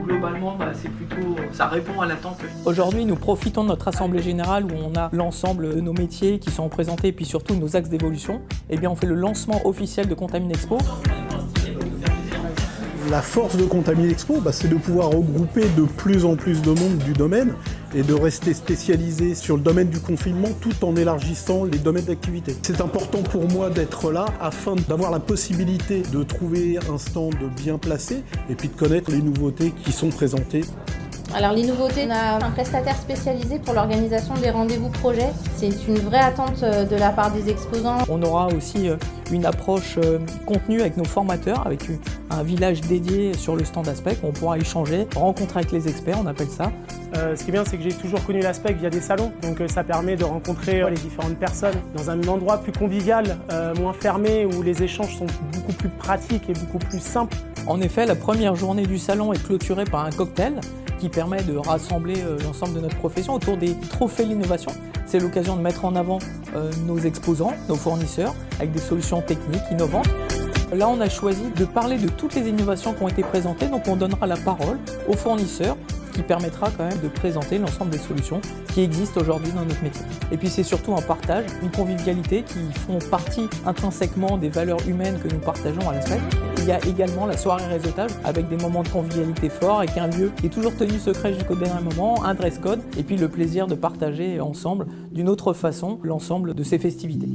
globalement, ça répond à l'attente. Aujourd'hui, nous profitons de notre assemblée générale où on a l'ensemble de nos métiers qui sont présentés et puis surtout nos axes d'évolution. Eh bien, on fait le lancement officiel de Contamine Expo. La force de Contamine Expo, c'est de pouvoir regrouper de plus en plus de monde du domaine et de rester spécialisé sur le domaine du confinement tout en élargissant les domaines d'activité. C'est important pour moi d'être là afin d'avoir la possibilité de trouver un stand bien placé et puis de connaître les nouveautés qui sont présentées. Alors les nouveautés, on a un prestataire spécialisé pour l'organisation des rendez-vous projets. C'est une vraie attente de la part des exposants. On aura aussi une approche contenue avec nos formateurs, avec un village dédié sur le stand Aspect où on pourra échanger, rencontrer avec les experts, on appelle ça. Ce qui est bien, c'est que j'ai toujours connu l'Aspect via des salons, donc ça permet de rencontrer les différentes personnes dans un endroit plus convivial, moins fermé, où les échanges sont beaucoup plus pratiques et beaucoup plus simples. En effet, la première journée du salon est clôturée par un cocktail qui permet de rassembler l'ensemble de notre profession autour des trophées de l'innovation. C'est l'occasion de mettre en avant nos exposants, nos fournisseurs, avec des solutions techniques innovantes. Là, on a choisi de parler de toutes les innovations qui ont été présentées, donc on donnera la parole aux fournisseurs, ce qui permettra quand même de présenter l'ensemble des solutions qui existent aujourd'hui dans notre métier. Et puis c'est surtout un partage, une convivialité qui font partie intrinsèquement des valeurs humaines que nous partageons à l'Aspect. Il y a également la soirée réseautage avec des moments de convivialité forts, avec un lieu qui est toujours tenu secret jusqu'au dernier moment, un dress code, et puis le plaisir de partager ensemble d'une autre façon l'ensemble de ces festivités.